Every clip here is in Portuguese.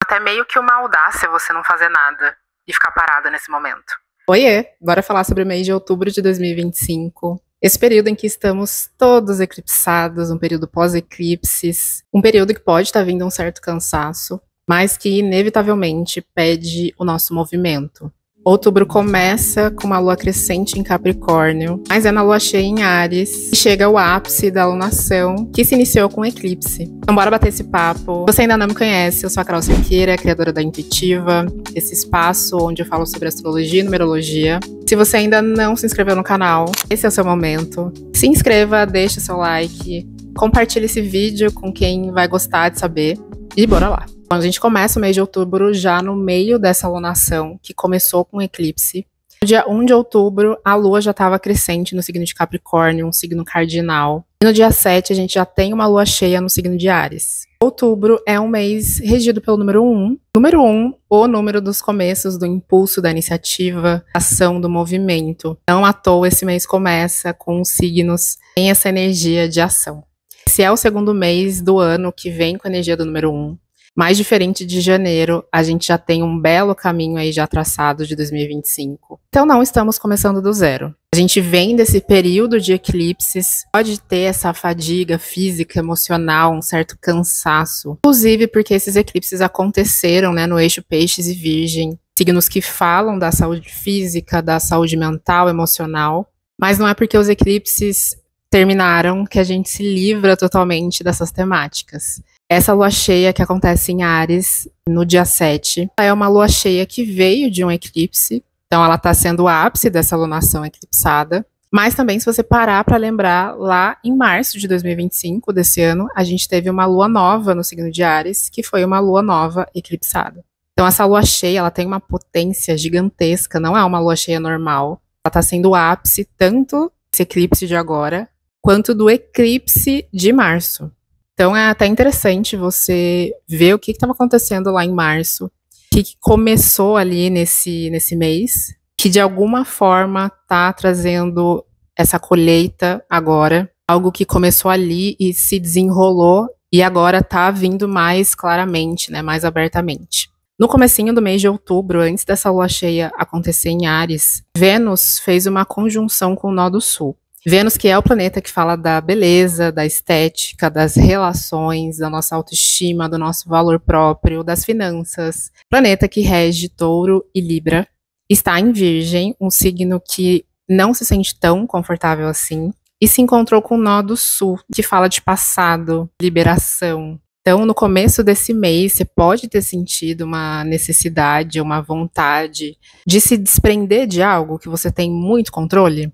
até meio que uma audácia você não fazer nada e ficar parada nesse momento. Oiê, bora falar sobre o mês de outubro de 2025. Esse período em que estamos todos eclipsados, um período pós-eclipses, um período que pode estar vindo um certo cansaço, mas que inevitavelmente pede o nosso movimento. Outubro começa com uma lua crescente em Capricórnio, mas é na lua cheia em Áries, e chega ao ápice da lunação, que se iniciou com o eclipse. Então bora bater esse papo. Se você ainda não me conhece, eu sou a Carol Cerqueira, criadora da Intuitiva, esse espaço onde eu falo sobre astrologia e numerologia. Se você ainda não se inscreveu no canal, esse é o seu momento. Se inscreva, deixa seu like, compartilhe esse vídeo com quem vai gostar de saber, e bora lá. A gente começa o mês de outubro já no meio dessa lunação, que começou com o eclipse. No dia 1 de outubro, a lua já estava crescente no signo de Capricórnio, um signo cardinal. E no dia 7, a gente já tem uma lua cheia no signo de Áries. Outubro é um mês regido pelo número 1. Número 1, o número dos começos, do impulso, da iniciativa, da ação, do movimento. Não à toa, esse mês começa com os signos em essa energia de ação. Esse é o segundo mês do ano que vem com a energia do número 1. Mais diferente de janeiro, a gente já tem um belo caminho aí já traçado de 2025. Então não estamos começando do zero. A gente vem desse período de eclipses, pode ter essa fadiga física, emocional, um certo cansaço. Inclusive porque esses eclipses aconteceram, né, no eixo Peixes e Virgem. Signos que falam da saúde física, da saúde mental, emocional. Mas não é porque os eclipses terminaram que a gente se livra totalmente dessas temáticas. Essa lua cheia que acontece em Áries, no dia 7, é uma lua cheia que veio de um eclipse, então ela está sendo o ápice dessa lunação eclipsada, mas também se você parar para lembrar, lá em março de 2025, desse ano, a gente teve uma lua nova no signo de Áries, que foi uma lua nova eclipsada. Então essa lua cheia, ela tem uma potência gigantesca, não é uma lua cheia normal, ela está sendo o ápice tanto desse eclipse de agora, quanto do eclipse de março. Então é até interessante você ver o que estava acontecendo lá em março, o que começou ali nesse mês, que de alguma forma está trazendo essa colheita agora, algo que começou ali e se desenrolou e agora está vindo mais claramente, né, mais abertamente. No comecinho do mês de outubro, antes dessa lua cheia acontecer em Áries, Vênus fez uma conjunção com o nó do sul. Vênus, que é o planeta que fala da beleza, da estética, das relações, da nossa autoestima, do nosso valor próprio, das finanças. Planeta que rege Touro e Libra. Está em Virgem, um signo que não se sente tão confortável assim. E se encontrou com o nó do sul, que fala de passado, liberação. Então, no começo desse mês, você pode ter sentido uma necessidade, uma vontade de se desprender de algo que você tem muito controle.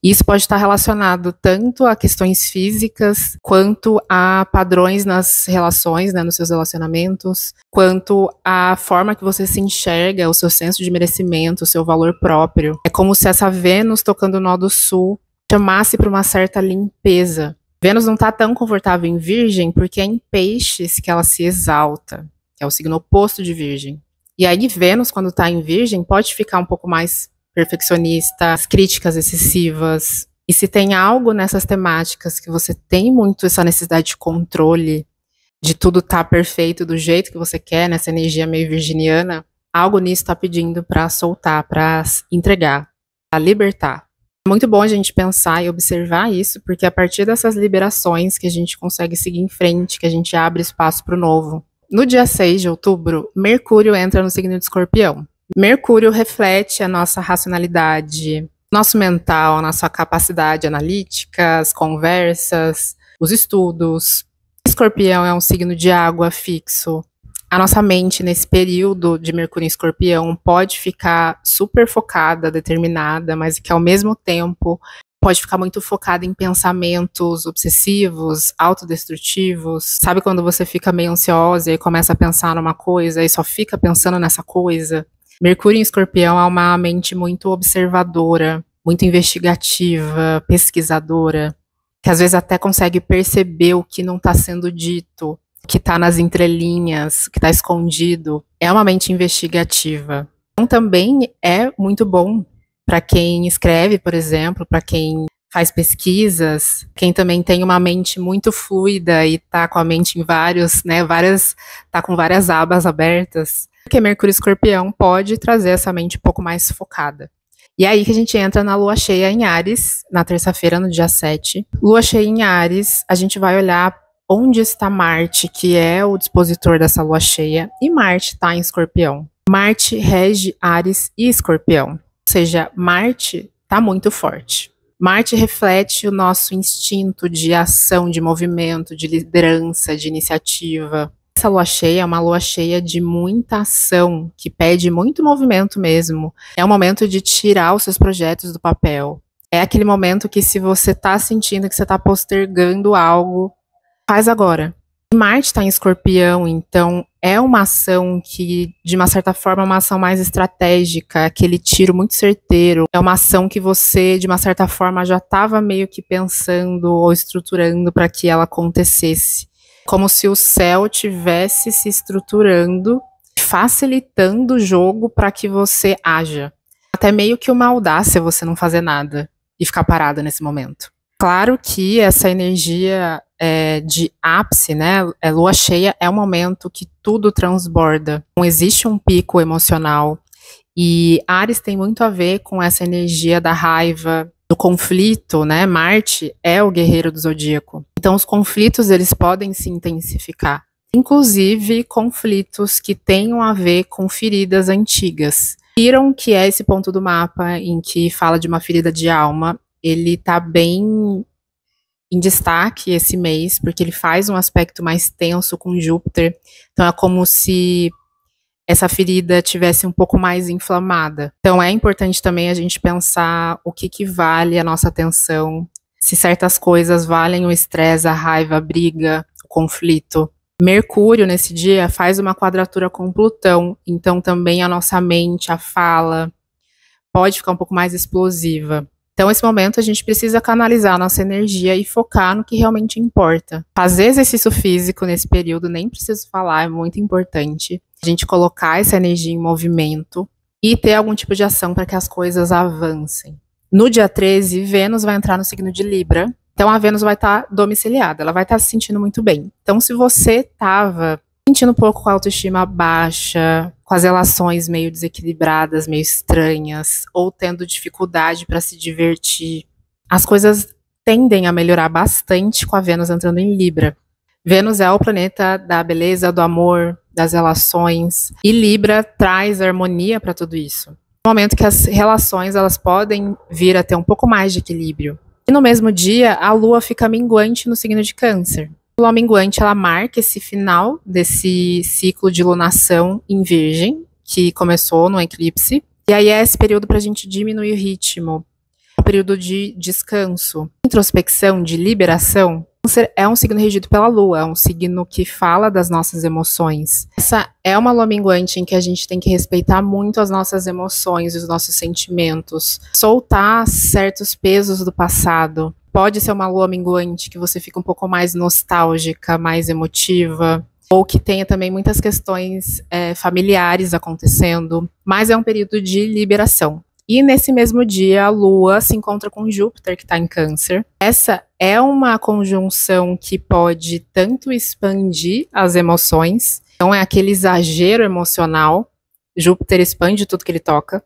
Isso pode estar relacionado tanto a questões físicas, quanto a padrões nas relações, né, nos seus relacionamentos, quanto a forma que você se enxerga, o seu senso de merecimento, o seu valor próprio. É como se essa Vênus tocando o nó do sul chamasse para uma certa limpeza. Vênus não está tão confortável em Virgem porque é em Peixes que ela se exalta, que é o signo oposto de Virgem. E aí Vênus, quando está em Virgem, pode ficar um pouco mais perfeccionista, críticas excessivas. E se tem algo nessas temáticas que você tem muito essa necessidade de controle, de tudo estar perfeito do jeito que você quer, nessa energia meio virginiana, algo nisso está pedindo para soltar, para entregar, para libertar. É muito bom a gente pensar e observar isso, porque é a partir dessas liberações que a gente consegue seguir em frente, que a gente abre espaço para o novo. No dia 6 de outubro, Mercúrio entra no signo de Escorpião. Mercúrio reflete a nossa racionalidade, nosso mental, a nossa capacidade analítica, as conversas, os estudos. Escorpião é um signo de água fixo. A nossa mente, nesse período de Mercúrio em Escorpião, pode ficar super focada, determinada, mas que ao mesmo tempo pode ficar muito focada em pensamentos obsessivos, autodestrutivos. Sabe quando você fica meio ansiosa e começa a pensar numa coisa e só fica pensando nessa coisa? Mercúrio em Escorpião é uma mente muito observadora, muito investigativa, pesquisadora, que às vezes até consegue perceber o que não está sendo dito, o que está nas entrelinhas, o que está escondido. É uma mente investigativa. Então também é muito bom para quem escreve, por exemplo, para quem faz pesquisas, quem também tem uma mente muito fluida e tá com a mente em tá com várias abas abertas, porque Mercúrio Escorpião pode trazer essa mente um pouco mais focada. E é aí que a gente entra na lua cheia em Áries, na terça-feira, no dia 7. Lua cheia em Áries, a gente vai olhar onde está Marte, que é o dispositor dessa lua cheia, e Marte está em Escorpião. Marte rege Áries e Escorpião, ou seja, Marte está muito forte. Marte reflete o nosso instinto de ação, de movimento, de liderança, de iniciativa. Essa lua cheia é uma lua cheia de muita ação, que pede muito movimento mesmo. É o momento de tirar os seus projetos do papel. É aquele momento que, se você está sentindo que você está postergando algo, faz agora. Marte está em Escorpião, então é uma ação que, de uma certa forma, é uma ação mais estratégica, aquele tiro muito certeiro. É uma ação que você, de uma certa forma, já estava meio que pensando ou estruturando para que ela acontecesse. Como se o céu tivesse se estruturando, facilitando o jogo para que você haja. Até meio que uma audácia você não fazer nada e ficar parada nesse momento. Claro que essa energia de ápice, né, lua cheia é um momento que tudo transborda. Não existe um pico emocional. E Áries tem muito a ver com essa energia da raiva, do conflito, né? Marte é o guerreiro do zodíaco. Então os conflitos, eles podem se intensificar. Inclusive conflitos que tenham a ver com feridas antigas. Quiron, que é esse ponto do mapa em que fala de uma ferida de alma, ele tá bem em destaque esse mês, porque ele faz um aspecto mais tenso com Júpiter. Então é como se essa ferida tivesse um pouco mais inflamada. Então é importante também a gente pensar o que vale a nossa atenção, se certas coisas valem o estresse, a raiva, a briga, o conflito. Mercúrio, nesse dia, faz uma quadratura com Plutão, então também a nossa mente, a fala, pode ficar um pouco mais explosiva. Então, nesse momento, a gente precisa canalizar a nossa energia e focar no que realmente importa. Fazer exercício físico nesse período, nem preciso falar, é muito importante. A gente colocar essa energia em movimento e ter algum tipo de ação para que as coisas avancem. No dia 13, Vênus vai entrar no signo de Libra. Então, a Vênus vai estar domiciliada, ela vai estar se sentindo muito bem. Então, se você estava sentindo um pouco com a autoestima baixa, com as relações meio desequilibradas, meio estranhas, ou tendo dificuldade para se divertir, as coisas tendem a melhorar bastante com a Vênus entrando em Libra. Vênus é o planeta da beleza, do amor, das relações, e Libra traz harmonia para tudo isso. No momento que as relações elas podem vir a ter um pouco mais de equilíbrio. E no mesmo dia, a Lua fica minguante no signo de Câncer. A lua minguante, ela marca esse final desse ciclo de lunação em Virgem, que começou no eclipse. E aí é esse período para a gente diminuir o ritmo, um período de descanso, introspecção, de liberação. Câncer é um signo regido pela Lua, é um signo que fala das nossas emoções. Essa é uma lua minguante em que a gente tem que respeitar muito as nossas emoções, os nossos sentimentos, soltar certos pesos do passado. Pode ser uma lua minguante que você fica um pouco mais nostálgica, mais emotiva, ou que tenha também muitas questões familiares acontecendo, mas é um período de liberação. E nesse mesmo dia, a Lua se encontra com Júpiter, que está em Câncer. Essa é uma conjunção que pode tanto expandir as emoções, então é aquele exagero emocional, Júpiter expande tudo que ele toca,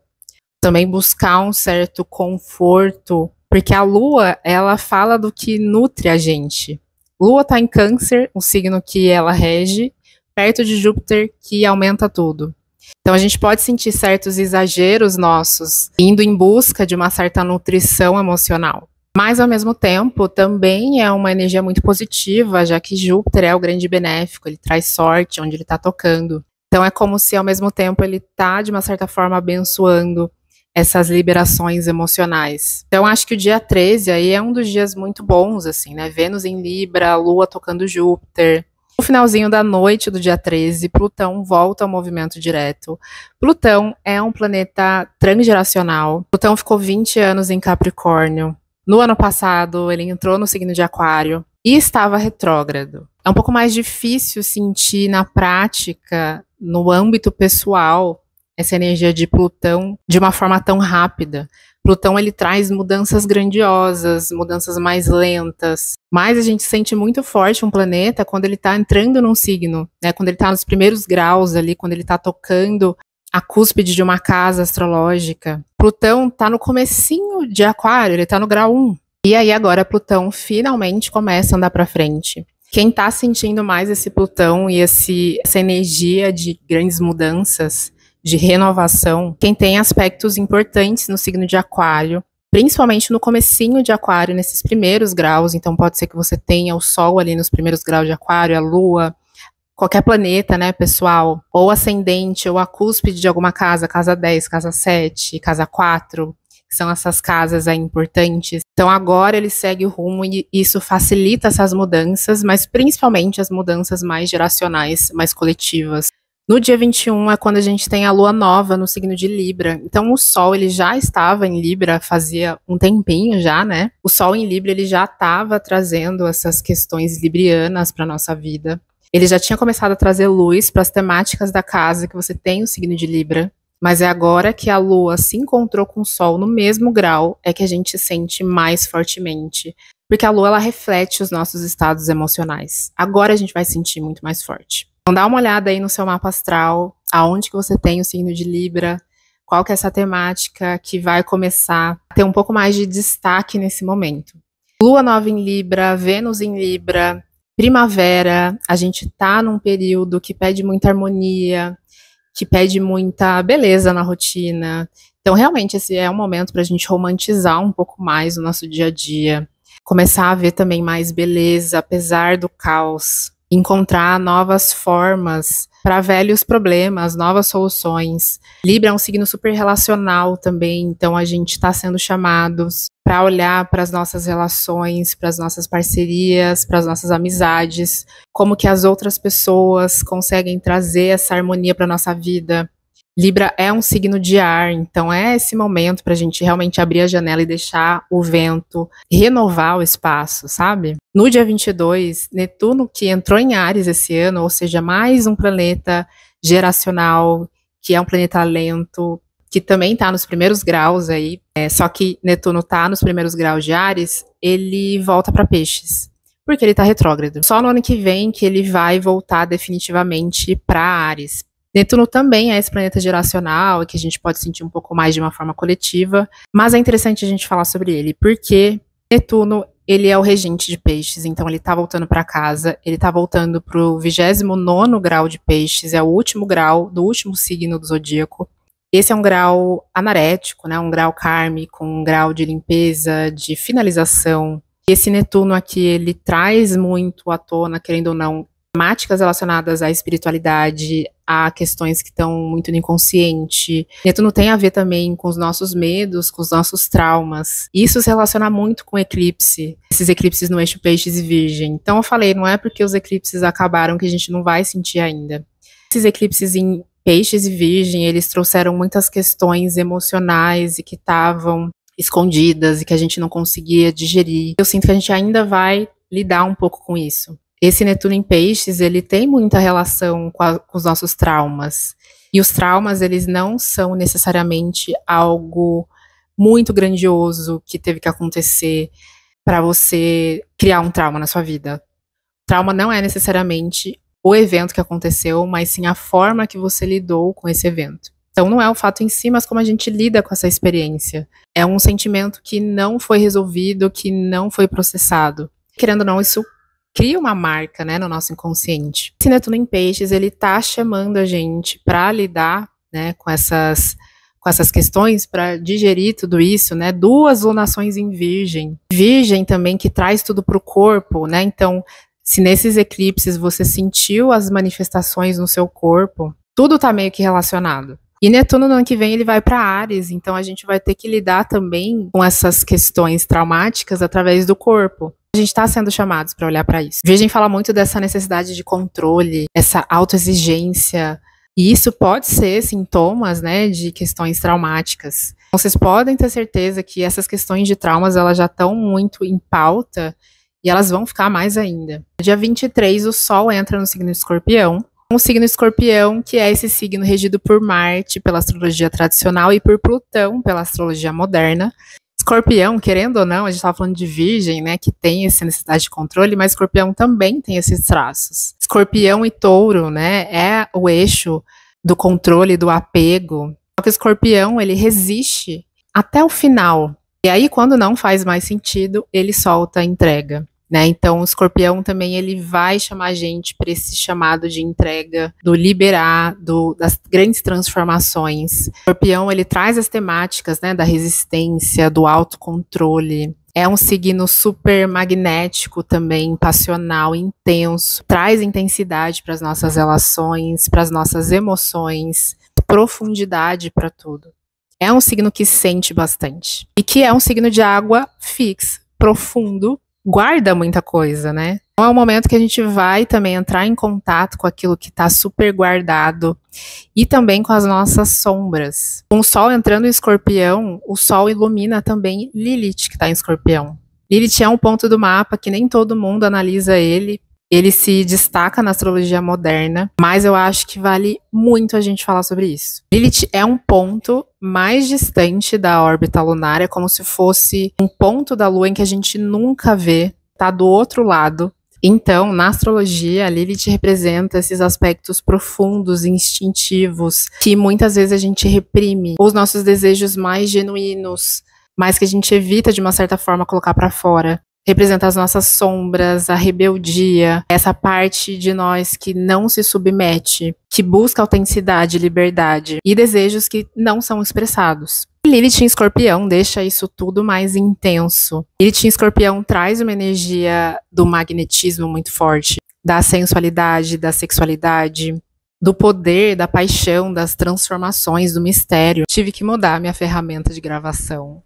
também buscar um certo conforto, porque a Lua, ela fala do que nutre a gente. Lua está em Câncer, o signo que ela rege, perto de Júpiter, que aumenta tudo. Então a gente pode sentir certos exageros nossos, indo em busca de uma certa nutrição emocional. Mas, ao mesmo tempo, também é uma energia muito positiva, já que Júpiter é o grande benéfico, ele traz sorte onde ele está tocando. Então é como se, ao mesmo tempo, ele está, de uma certa forma, abençoando essas liberações emocionais. Então acho que o dia 13 aí é um dos dias muito bons, assim, né? Vênus em Libra, Lua tocando Júpiter. No finalzinho da noite do dia 13, Plutão volta ao movimento direto. Plutão é um planeta transgeracional. Plutão ficou 20 anos em Capricórnio. No ano passado, ele entrou no signo de Aquário e estava retrógrado. É um pouco mais difícil sentir na prática, no âmbito pessoal, essa energia de Plutão de uma forma tão rápida. Plutão, ele traz mudanças grandiosas, mudanças mais lentas, mas a gente sente muito forte um planeta quando ele está entrando num signo, né? Quando ele está nos primeiros graus ali, quando ele está tocando a cúspide de uma casa astrológica. Plutão está no comecinho de Aquário, ele está no grau 1. E aí agora Plutão finalmente começa a andar para frente. Quem está sentindo mais esse Plutão e essa energia de grandes mudanças, de renovação, quem tem aspectos importantes no signo de Aquário, principalmente no comecinho de Aquário, nesses primeiros graus, então pode ser que você tenha o Sol ali nos primeiros graus de Aquário, a Lua, qualquer planeta, né, pessoal, ou ascendente, ou a cúspide de alguma casa, casa 10, casa 7, casa 4, que são essas casas aí importantes. Então agora ele segue o rumo e isso facilita essas mudanças, mas principalmente as mudanças mais geracionais, mais coletivas. No dia 21 é quando a gente tem a lua nova no signo de Libra. Então o Sol ele já estava em Libra fazia um tempinho já, né? O Sol em Libra ele já estava trazendo essas questões librianas para nossa vida. Ele já tinha começado a trazer luz para as temáticas da casa que você tem o signo de Libra. Mas é agora que a Lua se encontrou com o Sol no mesmo grau é que a gente sente mais fortemente. Porque a Lua, ela reflete os nossos estados emocionais. Agora a gente vai sentir muito mais forte. Então dá uma olhada aí no seu mapa astral, aonde que você tem o signo de Libra, qual que é essa temática que vai começar a ter um pouco mais de destaque nesse momento. Lua nova em Libra, Vênus em Libra, primavera, a gente tá num período que pede muita harmonia, que pede muita beleza na rotina. Então, realmente, esse é um momento para a gente romantizar um pouco mais o nosso dia a dia, começar a ver também mais beleza, apesar do caos, encontrar novas formas para velhos problemas, novas soluções. Libra é um signo super relacional também, então a gente está sendo chamados para olhar para as nossas relações, para as nossas parcerias, para as nossas amizades, como que as outras pessoas conseguem trazer essa harmonia para a nossa vida. Libra é um signo de ar, então é esse momento para a gente realmente abrir a janela e deixar o vento renovar o espaço, sabe? No dia 22, Netuno, que entrou em Áries esse ano, ou seja, mais um planeta geracional, que é um planeta lento, que também está nos primeiros graus aí, só que Netuno está nos primeiros graus de Áries, ele volta para Peixes, porque ele está retrógrado. Só no ano que vem que ele vai voltar definitivamente para Áries. Netuno também é esse planeta geracional, que a gente pode sentir um pouco mais de uma forma coletiva, mas é interessante a gente falar sobre ele, porque Netuno, ele é o regente de Peixes, então ele tá voltando para casa, ele tá voltando pro 29º grau de Peixes, é o último grau do último signo do zodíaco. Esse é um grau anarético, né, um grau kármico, um grau de limpeza, de finalização. Esse Netuno aqui, ele traz muito à tona, querendo ou não, temáticas relacionadas à espiritualidade, a questões que estão muito no inconsciente. Netuno tem a ver também com os nossos medos, com os nossos traumas. Isso se relaciona muito com eclipse, esses eclipses no eixo Peixes e Virgem. Então eu falei, não é porque os eclipses acabaram que a gente não vai sentir ainda. Esses eclipses em Peixes e Virgem, eles trouxeram muitas questões emocionais e que estavam escondidas e que a gente não conseguia digerir. Eu sinto que a gente ainda vai lidar um pouco com isso. Esse Netuno em Peixes, ele tem muita relação com os nossos traumas. E os traumas, eles não são necessariamente algo muito grandioso que teve que acontecer para você criar um trauma na sua vida. Trauma não é necessariamente o evento que aconteceu, mas sim a forma que você lidou com esse evento. Então não é o fato em si, mas como a gente lida com essa experiência. É um sentimento que não foi resolvido, que não foi processado. Querendo ou não, isso cria uma marca, né, no nosso inconsciente. Esse Netuno em Peixes, ele tá chamando a gente para lidar, né, com essas questões, para digerir tudo isso, né, 2 lunações em Virgem. Virgem também que traz tudo pro corpo, né, então se nesses eclipses você sentiu as manifestações no seu corpo, tudo tá meio que relacionado. E Netuno no ano que vem ele vai para Áries, então a gente vai ter que lidar também com essas questões traumáticas através do corpo. A gente está sendo chamados para olhar para isso. Virgem fala muito dessa necessidade de controle, essa autoexigência, e isso pode ser sintomas, né, de questões traumáticas. Então, vocês podem ter certeza que essas questões de traumas, elas já estão muito em pauta, e elas vão ficar mais ainda. Dia 23, o Sol entra no signo de Escorpião, Um signo Escorpião, que é esse signo regido por Marte, pela astrologia tradicional, e por Plutão, pela astrologia moderna. Escorpião, querendo ou não, a gente estava falando de Virgem, né, que tem essa necessidade de controle, mas Escorpião também tem esses traços. Escorpião e Touro, né, é o eixo do controle, do apego. Só que o Escorpião, ele resiste até o final. E aí, quando não faz mais sentido, ele solta a entrega. Né? Então, o Escorpião também ele vai chamar a gente para esse chamado de entrega, do liberar, das grandes transformações. O Escorpião ele traz as temáticas, né, da resistência, do autocontrole. É um signo super magnético também, passional, intenso. Traz intensidade para as nossas relações, para as nossas emoções, profundidade para tudo. É um signo que sente bastante. E que é um signo de água fixo, profundo, guarda muita coisa, né? Então é um momento que a gente vai também entrar em contato com aquilo que está super guardado e também com as nossas sombras. Com o Sol entrando em Escorpião, o Sol ilumina também Lilith, que está em Escorpião. Lilith é um ponto do mapa que nem todo mundo analisa ele. Ele se destaca na astrologia moderna, mas eu acho que vale muito a gente falar sobre isso. Lilith é um ponto mais distante da órbita lunar, é como se fosse um ponto da Lua em que a gente nunca vê, tá do outro lado. Então, na astrologia, a Lilith representa esses aspectos profundos, instintivos, que muitas vezes a gente reprime, os nossos desejos mais genuínos, mas que a gente evita de uma certa forma colocar para fora. Representa as nossas sombras, a rebeldia, essa parte de nós que não se submete, que busca autenticidade, liberdade e desejos que não são expressados. Lilith em Escorpião deixa isso tudo mais intenso. Lilith em Escorpião traz uma energia do magnetismo muito forte, da sensualidade, da sexualidade, do poder, da paixão, das transformações, do mistério. Tive que mudar minha ferramenta de gravação.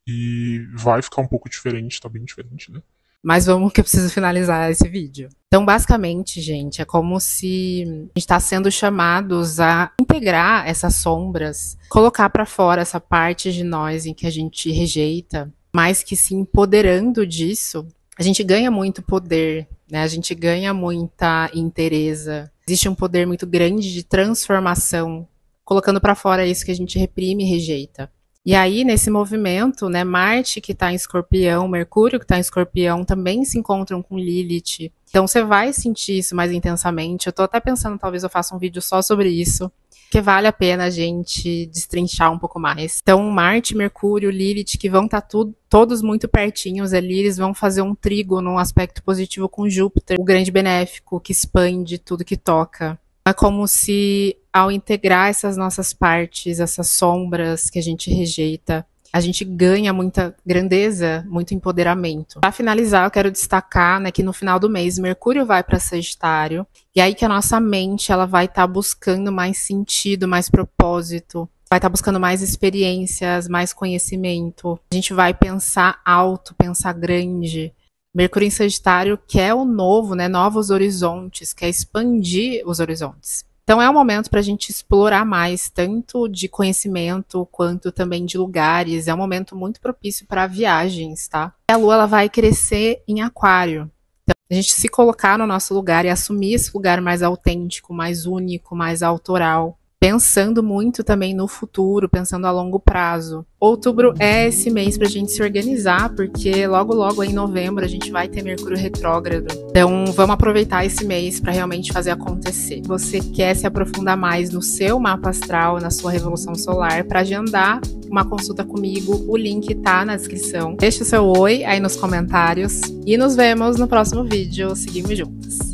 E vai ficar um pouco diferente, tá bem diferente, né? Mas vamos que eu preciso finalizar esse vídeo. Então, basicamente, gente, é como se a gente está sendo chamados a integrar essas sombras, colocar para fora essa parte de nós em que a gente rejeita, mas que se empoderando disso, a gente ganha muito poder, né? A gente ganha muita inteireza. Existe um poder muito grande de transformação, colocando para fora isso que a gente reprime e rejeita. E aí, nesse movimento, né, Marte, que está em Escorpião, Mercúrio, que está em Escorpião, também se encontram com Lilith. Então, você vai sentir isso mais intensamente. Eu tô até pensando, talvez eu faça um vídeo só sobre isso, que vale a pena a gente destrinchar um pouco mais. Então, Marte, Mercúrio, Lilith, que vão estar todos muito pertinhos ali, eles vão fazer um trígono, um aspecto positivo com Júpiter, o grande benéfico, que expande tudo que toca. É como se, ao integrar essas nossas partes, essas sombras que a gente rejeita, a gente ganha muita grandeza, muito empoderamento. Para finalizar, eu quero destacar, né, que no final do mês, Mercúrio vai para Sagitário, e aí que a nossa mente ela vai estar buscando mais sentido, mais propósito, vai estar buscando mais experiências, mais conhecimento. A gente vai pensar alto, pensar grande. Mercúrio em Sagitário quer o novo, né, novos horizontes, quer expandir os horizontes. Então é um momento para a gente explorar mais, tanto de conhecimento quanto também de lugares. É um momento muito propício para viagens, tá? A Lua ela vai crescer em Aquário. Então, a gente se colocar no nosso lugar e assumir esse lugar mais autêntico, mais único, mais autoral. Pensando muito também no futuro, pensando a longo prazo. Outubro é esse mês pra gente se organizar, porque logo logo em novembro a gente vai ter Mercúrio retrógrado. Então vamos aproveitar esse mês para realmente fazer acontecer. Se você quer se aprofundar mais no seu mapa astral, na sua revolução solar, para agendar uma consulta comigo, o link tá na descrição. Deixa o seu oi aí nos comentários e nos vemos no próximo vídeo. Seguimos juntos.